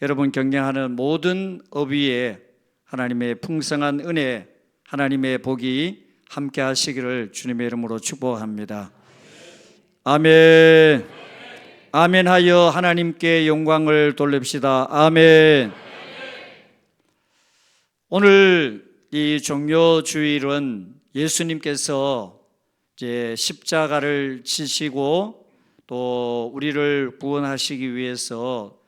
여러분 경영하는 모든 업 위에 하나님의 풍성한 은혜, 하나님의 복이 함께 하시기를 주님의 이름으로 축복합니다. 아멘. 아멘 하여 하나님께 영광을 돌립시다. 아멘. 오늘 이 종료 주일은 예수님께서 이제 십자가를 지시고 또 우리를 구원하시기 위해서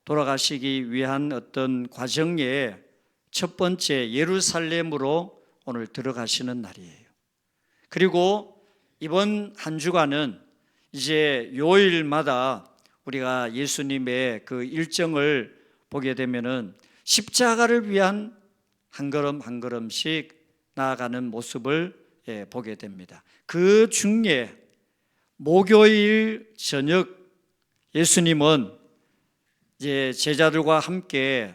돌아가시기 위한 어떤 과정의 첫 번째 예루살렘으로 오늘 들어가시는 날이에요. 그리고 이번 한 주간은 이제 요일마다 우리가 예수님의 그 일정을 보게 되면은 십자가를 위한 한 걸음 한 걸음씩 나아가는 모습을 보게 됩니다. 그 중에 목요일 저녁 예수님은 이제 제자들과 함께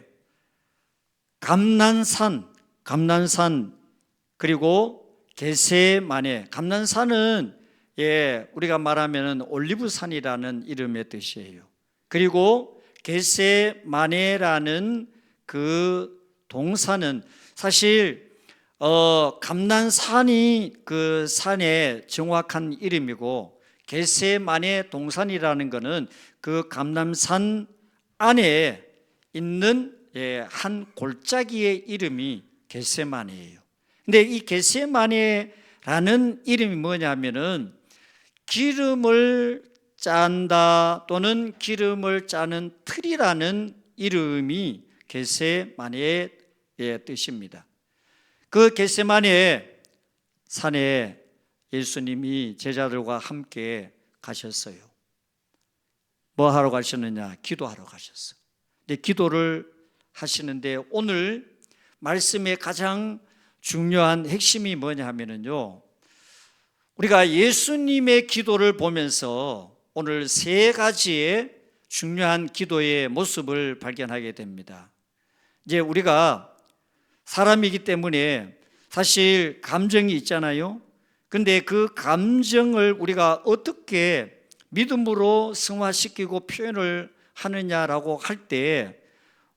감난산 그리고 겟세마네. 감난산은 우리가 말하면 올리브산이라는 이름의 뜻이에요. 그리고 겟세마네라는 그 동산은 사실 감난산이 그 산의 정확한 이름이고 겟세마네 동산이라는 것은 그 감난산 안에 있는 한 골짜기의 이름이 겟세마네예요. 근데 이 겟세마네라는 이름이 뭐냐면은 기름을 짠다 또는 기름을 짜는 틀이라는 이름이 겟세마네의 뜻입니다. 그 겟세마네 산에 예수님이 제자들과 함께 가셨어요. 뭐 하러 가셨느냐? 기도하러 가셨어요. 근데 기도를 하시는데 오늘 말씀의 가장 중요한 핵심이 뭐냐 하면은요, 우리가 예수님의 기도를 보면서 오늘 세 가지의 중요한 기도의 모습을 발견하게 됩니다. 이제 우리가 사람이기 때문에 사실 감정이 있잖아요. 근데 그 감정을 우리가 어떻게 믿음으로 승화시키고 표현을 하느냐라고 할 때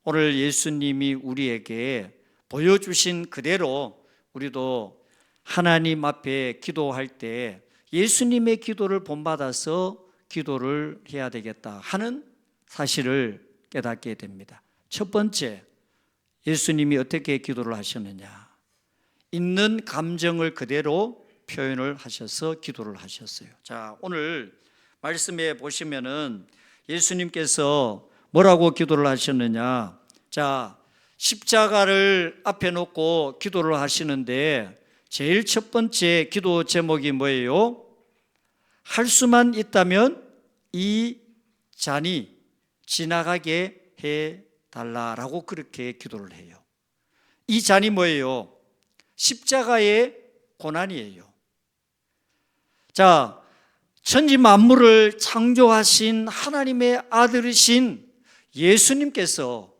오늘 예수님이 우리에게 보여주신 그대로 우리도 하나님 앞에 기도할 때 예수님의 기도를 본받아서 기도를 해야 되겠다 하는 사실을 깨닫게 됩니다. 첫 번째, 예수님이 어떻게 기도를 하셨느냐? 있는 감정을 그대로 표현을 하셔서 기도를 하셨어요. 자, 오늘 말씀에 보시면은 예수님께서 뭐라고 기도를 하셨느냐? 자, 십자가를 앞에 놓고 기도를 하시는데 제일 첫 번째 기도 제목이 뭐예요? 할 수만 있다면 이 잔이 지나가게 해달라라고 그렇게 기도를 해요. 이 잔이 뭐예요? 십자가의 고난이에요. 자, 천지 만물을 창조하신 하나님의 아들이신 예수님께서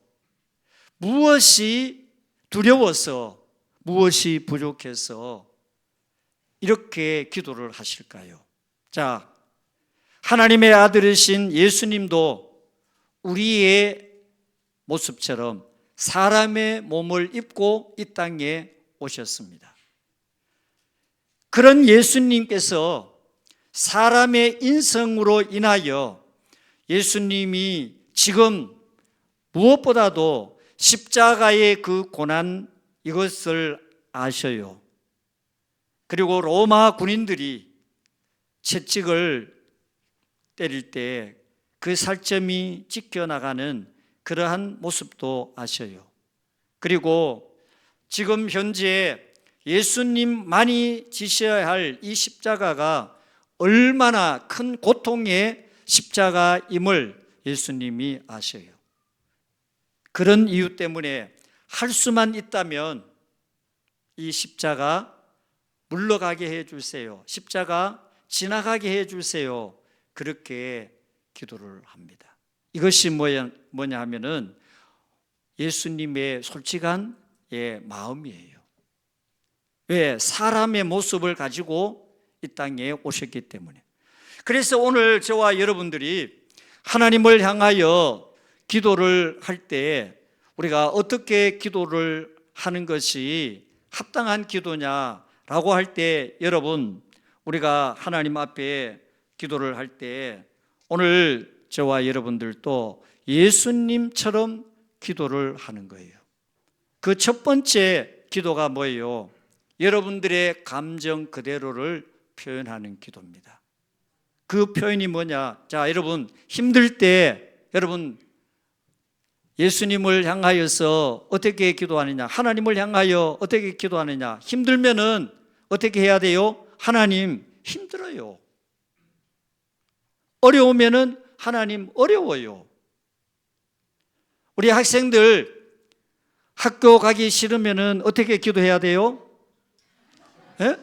무엇이 두려워서 무엇이 부족해서 이렇게 기도를 하실까요? 자, 하나님의 아들이신 예수님도 우리의 모습처럼 사람의 몸을 입고 이 땅에 오셨습니다. 그런 예수님께서 사람의 인성으로 인하여 예수님이 지금 무엇보다도 십자가의 그 고난 이것을 아셔요. 그리고 로마 군인들이 채찍을 때릴 때 그 살점이 찢겨나가는 그러한 모습도 아셔요. 그리고 지금 현재 예수님만이 지셔야 할 이 십자가가 얼마나 큰 고통의 십자가임을 예수님이 아셔요. 그런 이유 때문에 할 수만 있다면 이 십자가 물러가게 해주세요. 십자가 지나가게 해주세요. 그렇게 기도를 합니다. 이것이 뭐냐 하면은 예수님의 솔직한 마음이에요. 왜? 사람의 모습을 가지고 이 땅에 오셨기 때문에. 그래서 오늘 저와 여러분들이 하나님을 향하여 기도를 할 때 우리가 어떻게 기도를 하는 것이 합당한 기도냐라고 할 때, 여러분, 우리가 하나님 앞에 기도를 할 때 오늘 저와 여러분들도 예수님처럼 기도를 하는 거예요. 그 첫 번째 기도가 뭐예요? 여러분들의 감정 그대로를 표현하는 기도입니다. 그 표현이 뭐냐? 자, 여러분, 힘들 때 여러분 예수님을 향하여서 어떻게 기도하느냐? 하나님을 향하여 어떻게 기도하느냐? 힘들면은 어떻게 해야 돼요? 하나님, 힘들어요. 어려우면은 하나님, 어려워요. 우리 학생들 학교 가기 싫으면은 어떻게 기도해야 돼요? 예?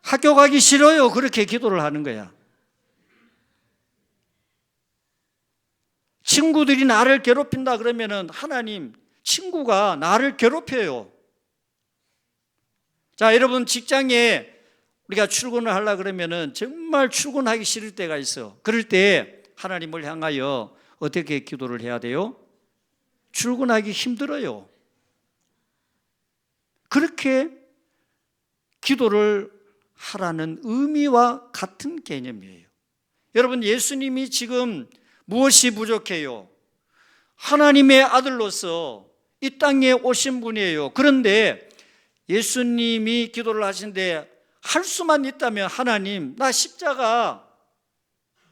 학교 가기 싫어요. 그렇게 기도를 하는 거야. 친구들이 나를 괴롭힌다 그러면은 하나님, 친구가 나를 괴롭혀요. 자, 여러분, 직장에 우리가 출근을 하려고 그러면은 정말 출근하기 싫을 때가 있어. 그럴 때 하나님을 향하여 어떻게 기도를 해야 돼요? 출근하기 힘들어요. 그렇게 기도를 하라는 의미와 같은 개념이에요. 여러분, 예수님이 지금 무엇이 부족해요? 하나님의 아들로서 이 땅에 오신 분이에요. 그런데 예수님이 기도를 하시는데 할 수만 있다면, 하나님, 나 십자가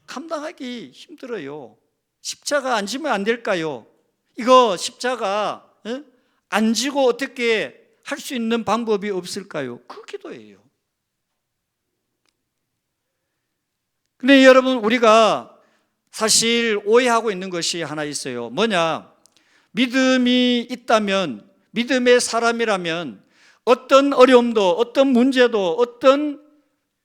감당하기 힘들어요. 십자가 안 지면 안 될까요? 이거 십자가 안 지고 어떻게 할 수 있는 방법이 없을까요? 그 기도예요. 근데 여러분, 우리가 사실 오해하고 있는 것이 하나 있어요. 뭐냐? 믿음이 있다면, 믿음의 사람이라면 어떤 어려움도, 어떤 문제도, 어떤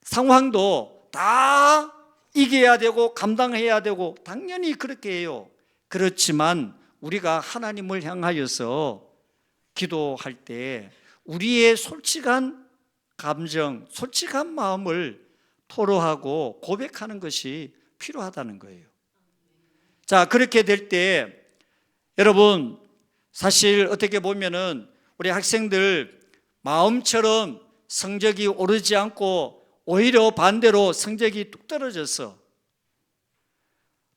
상황도 다 이겨야 되고 감당해야 되고 당연히 그렇게 해요. 그렇지만 우리가 하나님을 향하여서 기도할 때 우리의 솔직한 감정, 솔직한 마음을 토로하고 고백하는 것이 필요하다는 거예요. 자, 그렇게 될 때 여러분, 사실 어떻게 보면은 우리 학생들 마음처럼 성적이 오르지 않고 오히려 반대로 성적이 뚝 떨어져서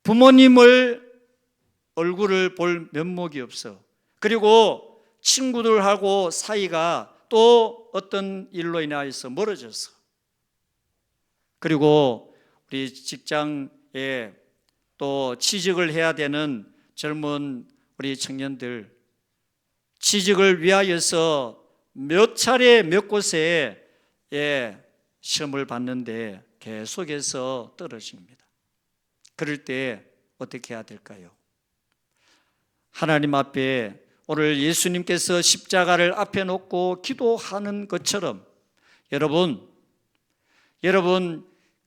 부모님을 얼굴을 볼 면목이 없어. 그리고 친구들하고 사이가 또 어떤 일로 인하여서 멀어졌어. 그리고 우리 직장에 또 취직을 해야 되는 젊은 우리 청년들, 취직을 위하여서 몇 차례 몇 곳에 시험을 봤는데 계속해서 떨어집니다. 그럴 때 어떻게 해야 될까요? 하나님 앞에 오늘 예수님께서 십자가를 앞에 놓고 기도하는 것처럼 여러분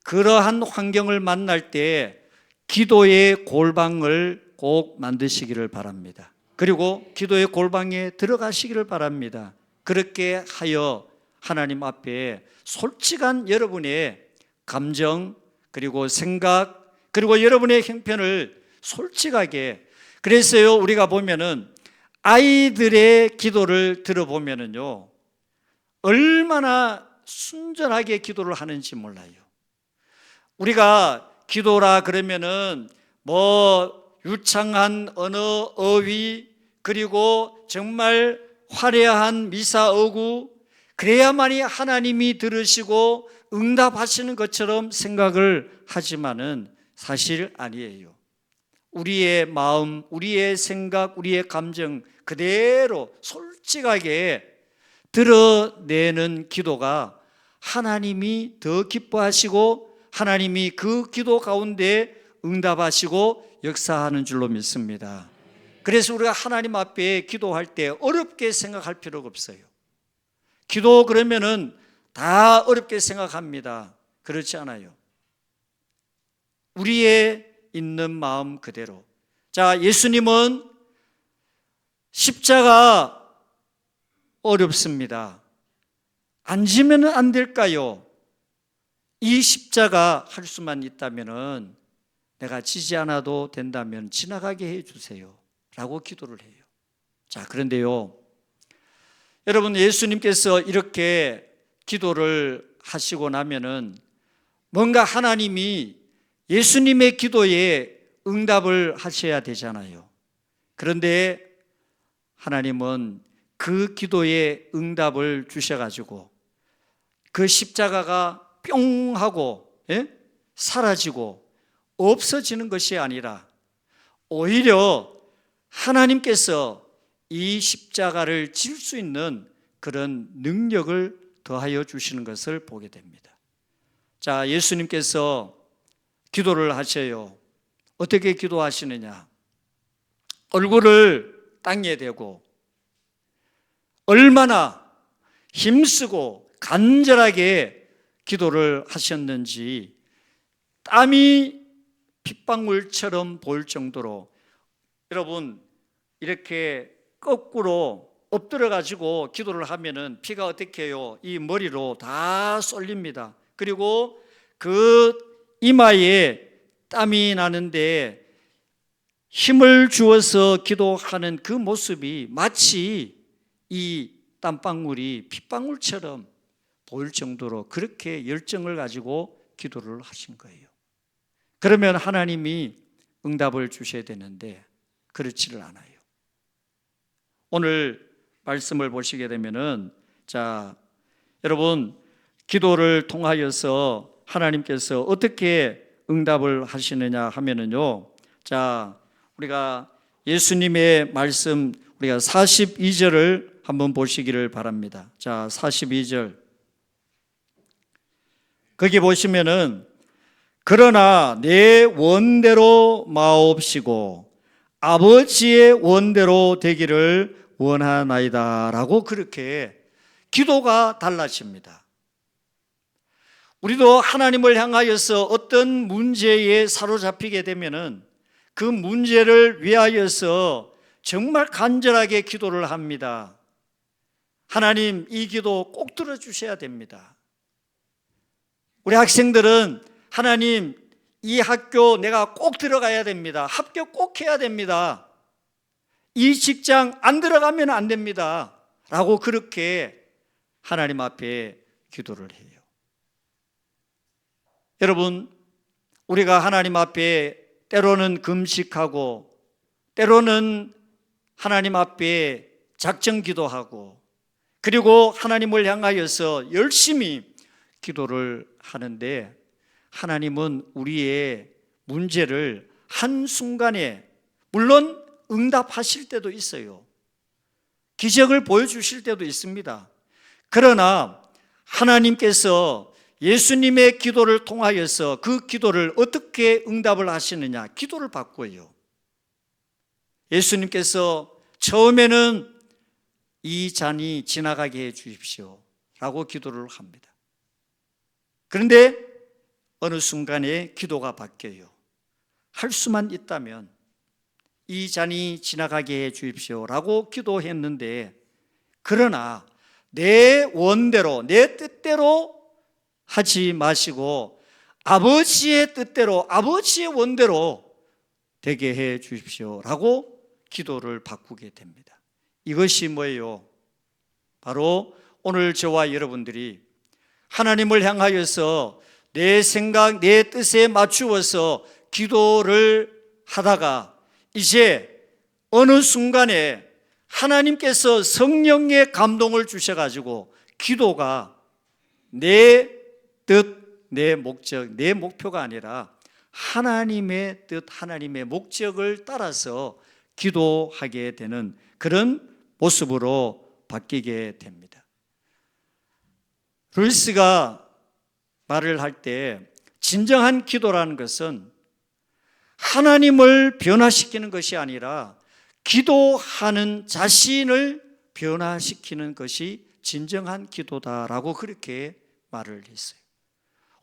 그러한 환경을 만날 때 기도의 골방을 꼭 만드시기를 바랍니다. 그리고 기도의 골방에 들어가시기를 바랍니다. 그렇게 하여 하나님 앞에 솔직한 여러분의 감정, 그리고 생각, 그리고 여러분의 형편을 솔직하게, 그래서요, 우리가 보면은 아이들의 기도를 들어보면은요, 얼마나 순전하게 기도를 하는지 몰라요. 우리가 기도라 그러면은 유창한 언어, 어휘, 그리고 정말 화려한 미사어구, 그래야만이 하나님이 들으시고 응답하시는 것처럼 생각을 하지만은 사실 아니에요. 우리의 마음, 우리의 생각, 우리의 감정 그대로 솔직하게 드러내는 기도가 하나님이 더 기뻐하시고 하나님이 그 기도 가운데 응답하시고 역사하는 줄로 믿습니다. 그래서 우리가 하나님 앞에 기도할 때 어렵게 생각할 필요가 없어요. 기도 그러면은 다 어렵게 생각합니다. 그렇지 않아요. 우리의 있는 마음 그대로. 자, 예수님은 십자가 어렵습니다. 안 지면 안 될까요? 이 십자가 할 수만 있다면은 내가 지지 않아도 된다면 지나가게 해주세요 라고 기도를 해요. 자, 그런데요, 여러분, 예수님께서 이렇게 기도를 하시고 나면은 뭔가 하나님이 예수님의 기도에 응답을 하셔야 되잖아요. 그런데 하나님은 그 기도에 응답을 주셔가지고 그 십자가가 뿅 하고 사라지고 없어지는 것이 아니라 오히려 하나님께서 이 십자가를 질 수 있는 그런 능력을 더하여 주시는 것을 보게 됩니다. 자, 예수님께서 기도를 하셔요. 어떻게 기도하시느냐? 얼굴을 땅에 대고 얼마나 힘쓰고 간절하게 기도를 하셨는지 땀이 핏방울처럼 보일 정도로, 여러분, 이렇게 거꾸로 엎드려 가지고 기도를 하면은 피가 어떻게 해요? 이 머리로 다 쏠립니다. 그리고 그 이마에 땀이 나는데 힘을 주어서 기도하는 그 모습이 마치 이 땀방울이 핏방울처럼 보일 정도로 그렇게 열정을 가지고 기도를 하신 거예요. 그러면 하나님이 응답을 주셔야 되는데 그렇지를 않아요. 오늘 말씀을 보시게 되면은, 자, 여러분, 기도를 통하여서 하나님께서 어떻게 응답을 하시느냐 하면은요, 자, 우리가 예수님의 말씀, 우리가 42절을 한번 보시기를 바랍니다. 자, 42절. 거기 보시면은, 그러나 내 원대로 마옵시고 아버지의 원대로 되기를 원하나이다 라고 그렇게 기도가 달라집니다. 우리도 하나님을 향하여서 어떤 문제에 사로잡히게 되면은 그 문제를 위하여서 정말 간절하게 기도를 합니다. 하나님, 이 기도 꼭 들어주셔야 됩니다. 우리 학생들은 하나님, 이 학교 내가 꼭 들어가야 됩니다. 합격 꼭 해야 됩니다. 이 직장 안 들어가면 안 됩니다 라고 그렇게 하나님 앞에 기도를 해요. 여러분, 우리가 하나님 앞에 때로는 금식하고 때로는 하나님 앞에 작정 기도하고 그리고 하나님을 향하여서 열심히 기도를 하는데 하나님은 우리의 문제를 한순간에 물론 응답하실 때도 있어요. 기적을 보여주실 때도 있습니다. 그러나 하나님께서 예수님의 기도를 통하여서 그 기도를 어떻게 응답을 하시느냐? 기도를 바꿔요. 예수님께서 처음에는 이 잔이 지나가게 해 주십시오 라고 기도를 합니다. 그런데 어느 순간에 기도가 바뀌어요. 할 수만 있다면 이 잔이 지나가게 해 주십시오 라고 기도했는데, 그러나 내 원대로 내 뜻대로 하지 마시고 아버지의 뜻대로 아버지의 원대로 되게 해 주십시오 라고 기도를 바꾸게 됩니다. 이것이 뭐예요? 바로 오늘 저와 여러분들이 하나님을 향하여서 내 생각, 내 뜻에 맞추어서 기도를 하다가 이제 어느 순간에 하나님께서 성령의 감동을 주셔가지고 기도가 내 뜻, 내 목적, 내 목표가 아니라 하나님의 뜻, 하나님의 목적을 따라서 기도하게 되는 그런 모습으로 바뀌게 됩니다. 루이스가 말을 할 때 진정한 기도라는 것은 하나님을 변화시키는 것이 아니라 기도하는 자신을 변화시키는 것이 진정한 기도다라고 그렇게 말을 했어요.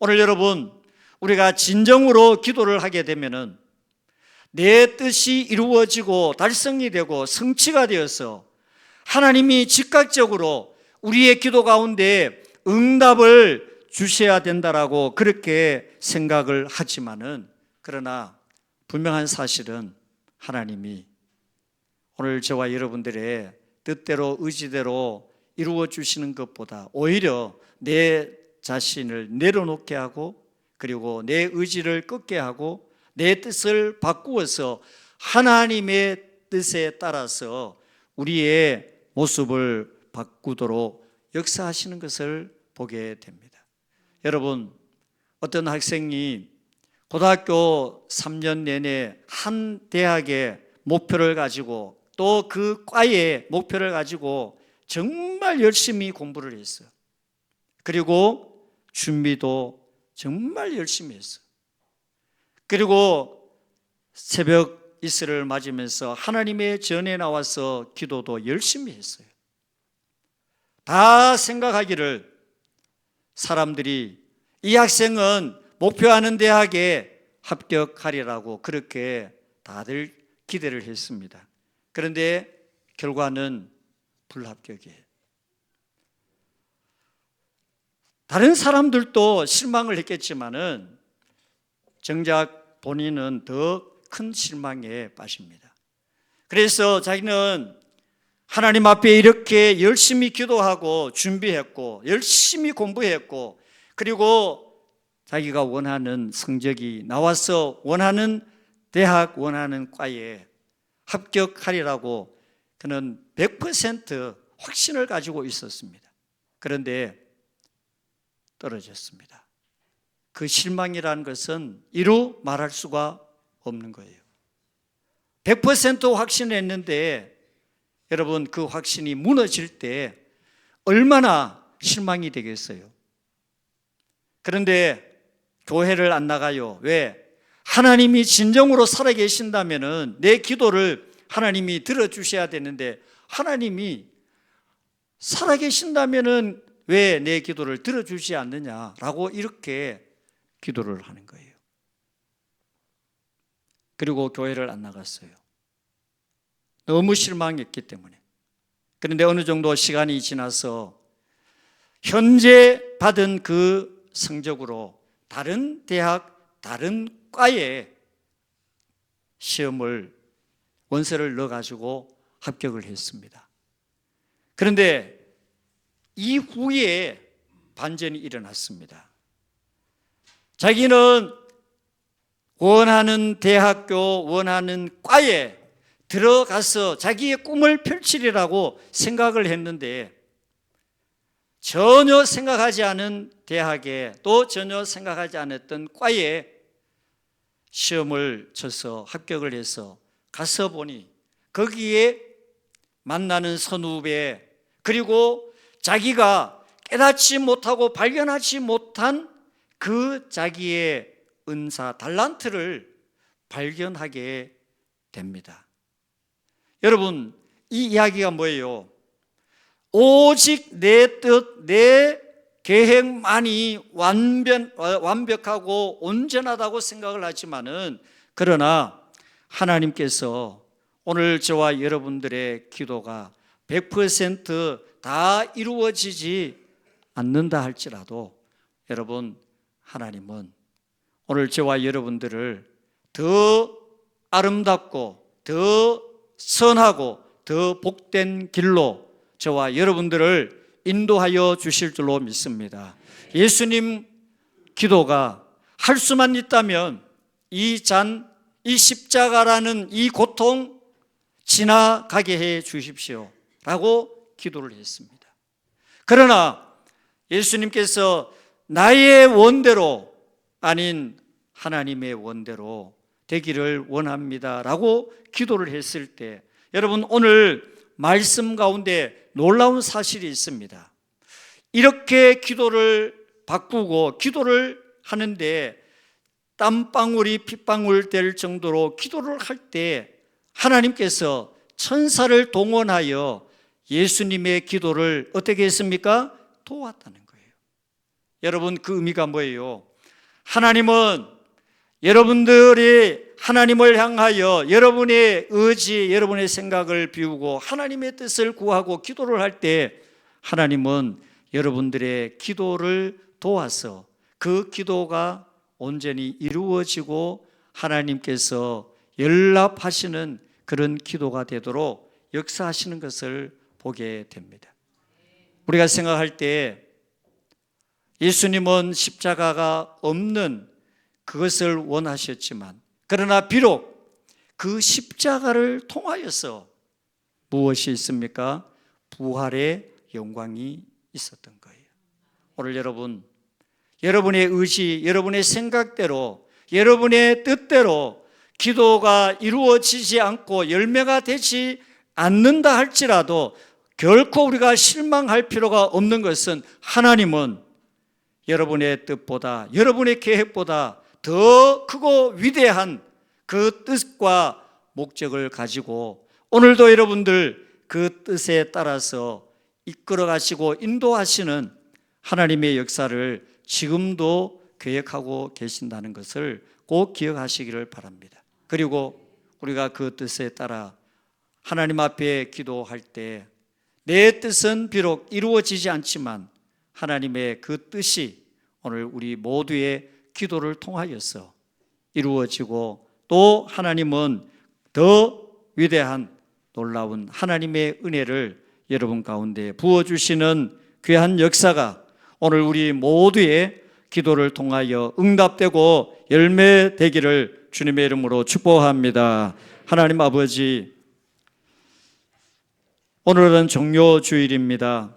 오늘 여러분, 우리가 진정으로 기도를 하게 되면은 내 뜻이 이루어지고 달성이 되고 성취가 되어서 하나님이 즉각적으로 우리의 기도 가운데 응답을 주셔야 된다라고 그렇게 생각을 하지만은, 그러나 분명한 사실은 하나님이 오늘 저와 여러분들의 뜻대로 의지대로 이루어 주시는 것보다 오히려 내 자신을 내려놓게 하고, 그리고 내 의지를 꺾게 하고, 내 뜻을 바꾸어서 하나님의 뜻에 따라서 우리의 모습을 바꾸도록 역사하시는 것을 보게 됩니다. 여러분, 어떤 학생이 고등학교 3년 내내 한 대학의 목표를 가지고 또 그 과의 목표를 가지고 정말 열심히 공부를 했어요. 그리고 준비도 정말 열심히 했어요. 그리고 새벽 이슬을 맞으면서 하나님의 전에 나와서 기도도 열심히 했어요. 다 생각하기를 사람들이 이 학생은 목표하는 대학에 합격하리라고 그렇게 다들 기대를 했습니다. 그런데 결과는 불합격이에요. 다른 사람들도 실망을 했겠지만은 정작 본인은 더 큰 실망에 빠집니다. 그래서 자기는 하나님 앞에 이렇게 열심히 기도하고 준비했고 열심히 공부했고, 그리고 자기가 원하는 성적이 나와서 원하는 대학, 원하는 과에 합격하리라고 그는 100% 확신을 가지고 있었습니다. 그런데 떨어졌습니다. 그 실망이라는 것은 이루 말할 수가 없는 거예요. 100% 확신했는데 여러분, 그 확신이 무너질 때 얼마나 실망이 되겠어요. 그런데 교회를 안 나가요. 왜? 하나님이 진정으로 살아계신다면 내 기도를 하나님이 들어주셔야 되는데, 하나님이 살아계신다면 왜 내 기도를 들어주지 않느냐라고 이렇게 기도를 하는 거예요. 그리고 교회를 안 나갔어요. 너무 실망했기 때문에. 그런데 어느 정도 시간이 지나서 현재 받은 그 성적으로 다른 대학, 다른 과에 시험을, 원서를 넣어가지고 합격을 했습니다. 그런데 이후에 반전이 일어났습니다. 자기는 원하는 대학교, 원하는 과에 들어가서 자기의 꿈을 펼치리라고 생각을 했는데, 전혀 생각하지 않은 대학에, 또 전혀 생각하지 않았던 과에 시험을 쳐서 합격을 해서 가서 보니 거기에 만나는 선후배, 그리고 자기가 깨닫지 못하고 발견하지 못한 그 자기의 은사, 달란트를 발견하게 됩니다. 여러분, 이 이야기가 뭐예요? 오직 내 뜻, 내 계획만이 완벽하고 온전하다고 생각을 하지만은, 그러나 하나님께서 오늘 저와 여러분들의 기도가 100% 이루어지지 않는다 할지라도, 여러분, 하나님은 오늘 저와 여러분들을 더 아름답고 더 선하고 더 복된 길로 저와 여러분들을 인도하여 주실 줄로 믿습니다. 예수님 기도가 할 수만 있다면 이 십자가라는 이 고통 지나가게 해 주십시오 라고 기도를 했습니다. 그러나 예수님께서 나의 원대로 아닌 하나님의 원대로 되기를 원합니다 라고 기도를 했을 때, 여러분, 오늘 말씀 가운데 놀라운 사실이 있습니다. 이렇게 기도를 바꾸고 기도를 하는데 땀방울이 핏방울 될 정도로 기도를 할 때 하나님께서 천사를 동원하여 예수님의 기도를 어떻게 했습니까? 도왔다는 거예요. 여러분, 그 의미가 뭐예요? 하나님은 여러분들이 하나님을 향하여 여러분의 의지, 여러분의 생각을 비우고 하나님의 뜻을 구하고 기도를 할 때 하나님은 여러분들의 기도를 도와서 그 기도가 온전히 이루어지고 하나님께서 연락하시는 그런 기도가 되도록 역사하시는 것을 보게 됩니다. 우리가 생각할 때 예수님은 십자가가 없는 그것을 원하셨지만, 그러나 비록 그 십자가를 통하여서 무엇이 있습니까? 부활의 영광이 있었던 거예요. 오늘 여러분, 여러분의 의지, 여러분의 생각대로, 여러분의 뜻대로 기도가 이루어지지 않고 열매가 되지 않는다 할지라도 결코 우리가 실망할 필요가 없는 것은, 하나님은 여러분의 뜻보다, 여러분의 계획보다 더 크고 위대한 그 뜻과 목적을 가지고 오늘도 여러분들 그 뜻에 따라서 이끌어 가시고 인도하시는 하나님의 역사를 지금도 계획하고 계신다는 것을 꼭 기억하시기를 바랍니다. 그리고 우리가 그 뜻에 따라 하나님 앞에 기도할 때 내 뜻은 비록 이루어지지 않지만 하나님의 그 뜻이 오늘 우리 모두의 기도를 통하여서 이루어지고, 또 하나님은 더 위대한 놀라운 하나님의 은혜를 여러분 가운데 부어주시는 귀한 역사가 오늘 우리 모두의 기도를 통하여 응답되고 열매되기를 주님의 이름으로 축복합니다. 하나님 아버지, 오늘은 종료주일입니다.